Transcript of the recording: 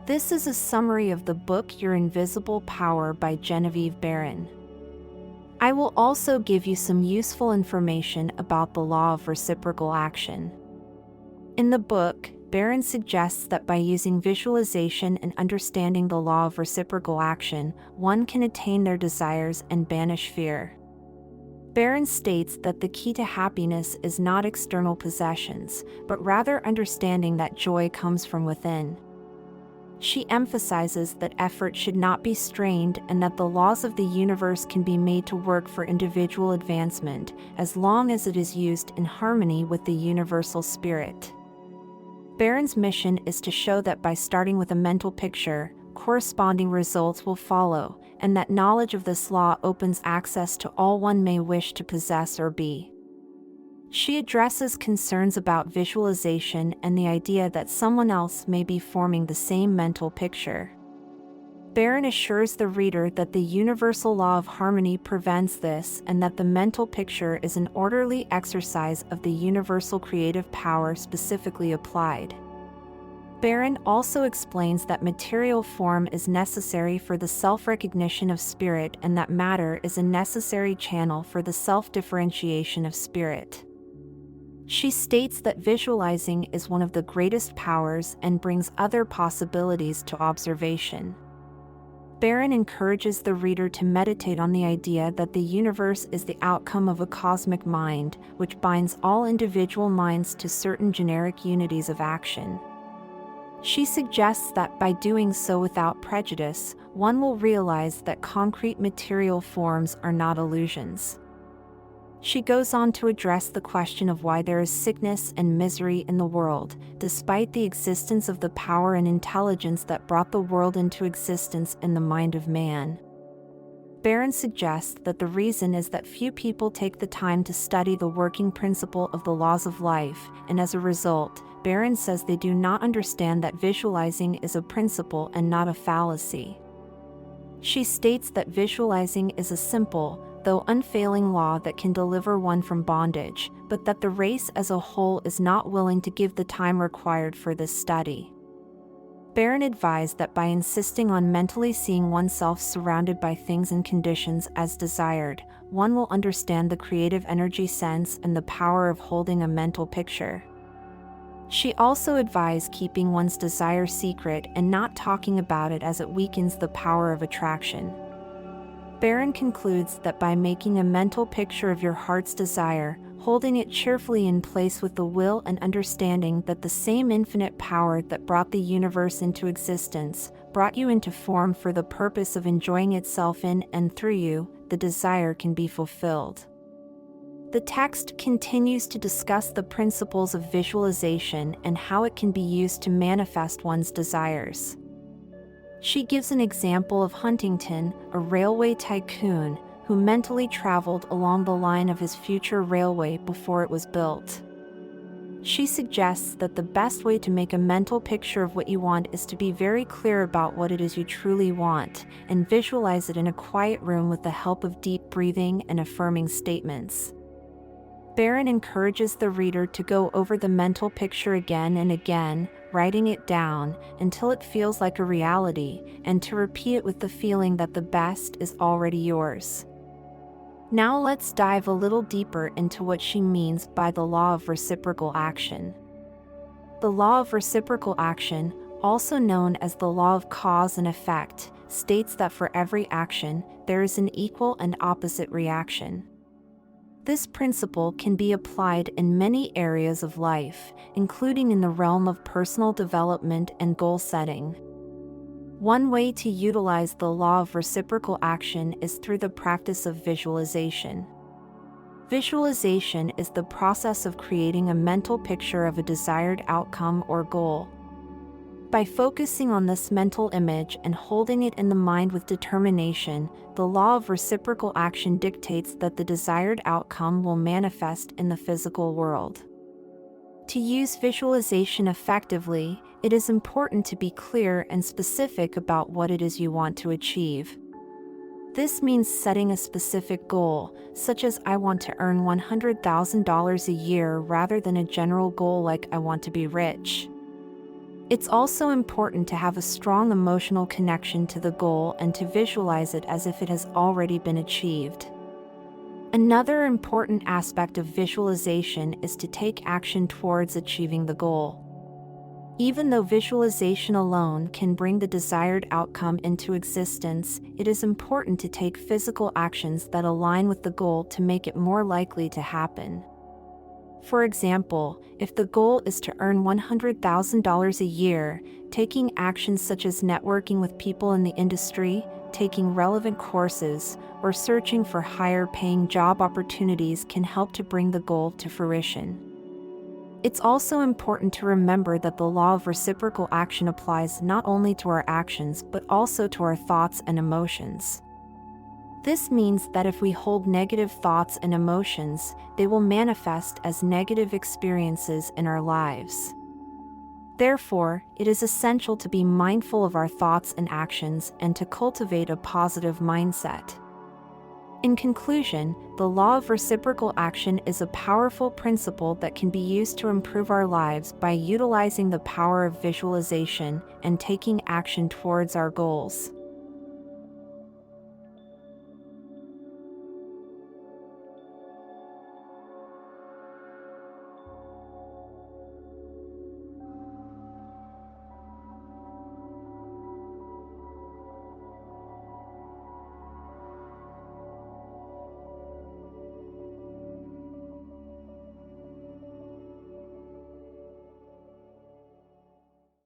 This is a summary of the book Your Invisible Power by Genevieve Behrend. I will also give you some useful information about the law of reciprocal action. In the book, Behrend suggests that by using visualization and understanding the law of reciprocal action, one can attain their desires and banish fear. Behrend states that the key to happiness is not external possessions, but rather understanding that joy comes from within. She emphasizes that effort should not be strained and that the laws of the universe can be made to work for individual advancement, as long as it is used in harmony with the universal spirit. Behrend's mission is to show that by starting with a mental picture, corresponding results will follow, and that knowledge of this law opens access to all one may wish to possess or be. She addresses concerns about visualization and the idea that someone else may be forming the same mental picture. Behrend assures the reader that the universal law of harmony prevents this and that the mental picture is an orderly exercise of the universal creative power specifically applied. Behrend also explains that material form is necessary for the self-recognition of spirit and that matter is a necessary channel for the self-differentiation of spirit. She states that visualizing is one of the greatest powers and brings other possibilities to observation. Behrend encourages the reader to meditate on the idea that the universe is the outcome of a cosmic mind, which binds all individual minds to certain generic unities of action. She suggests that by doing so without prejudice, one will realize that concrete material forms are not illusions. She goes on to address the question of why there is sickness and misery in the world, despite the existence of the power and intelligence that brought the world into existence in the mind of man. Behrend suggests that the reason is that few people take the time to study the working principle of the laws of life, and as a result, Behrend says they do not understand that visualizing is a principle and not a fallacy. She states that visualizing is a simple, though unfailing law that can deliver one from bondage, but that the race as a whole is not willing to give the time required for this study. Behrend advised that by insisting on mentally seeing oneself surrounded by things and conditions as desired, one will understand the creative energy sense and the power of holding a mental picture. She also advised keeping one's desire secret and not talking about it as it weakens the power of attraction. Behrend concludes that by making a mental picture of your heart's desire, holding it cheerfully in place with the will and understanding that the same infinite power that brought the universe into existence, brought you into form for the purpose of enjoying itself in and through you, the desire can be fulfilled. The text continues to discuss the principles of visualization and how it can be used to manifest one's desires. She gives an example of Huntington, a railway tycoon, who mentally traveled along the line of his future railway before it was built. She suggests that the best way to make a mental picture of what you want is to be very clear about what it is you truly want, and visualize it in a quiet room with the help of deep breathing and affirming statements. Behrend encourages the reader to go over the mental picture again and again, writing it down until it feels like a reality, and to repeat it with the feeling that the best is already yours. Now let's dive a little deeper into what she means by the law of reciprocal action. The law of reciprocal action, also known as the law of cause and effect, states that for every action, there is an equal and opposite reaction. This principle can be applied in many areas of life, including in the realm of personal development and goal setting. One way to utilize the law of reciprocal action is through the practice of visualization. Visualization is the process of creating a mental picture of a desired outcome or goal. By focusing on this mental image and holding it in the mind with determination, the law of reciprocal action dictates that the desired outcome will manifest in the physical world. To use visualization effectively, it is important to be clear and specific about what it is you want to achieve. This means setting a specific goal, such as I want to earn $100,000 a year rather than a general goal like I want to be rich. It's also important to have a strong emotional connection to the goal and to visualize it as if it has already been achieved. Another important aspect of visualization is to take action towards achieving the goal. Even though visualization alone can bring the desired outcome into existence, it is important to take physical actions that align with the goal to make it more likely to happen. For example, if the goal is to earn $100,000 a year, taking actions such as networking with people in the industry, taking relevant courses, or searching for higher-paying job opportunities can help to bring the goal to fruition. It's also important to remember that the law of reciprocal action applies not only to our actions but also to our thoughts and emotions. This means that if we hold negative thoughts and emotions, they will manifest as negative experiences in our lives. Therefore, it is essential to be mindful of our thoughts and actions and to cultivate a positive mindset. In conclusion, the law of reciprocal action is a powerful principle that can be used to improve our lives by utilizing the power of visualization and taking action towards our goals.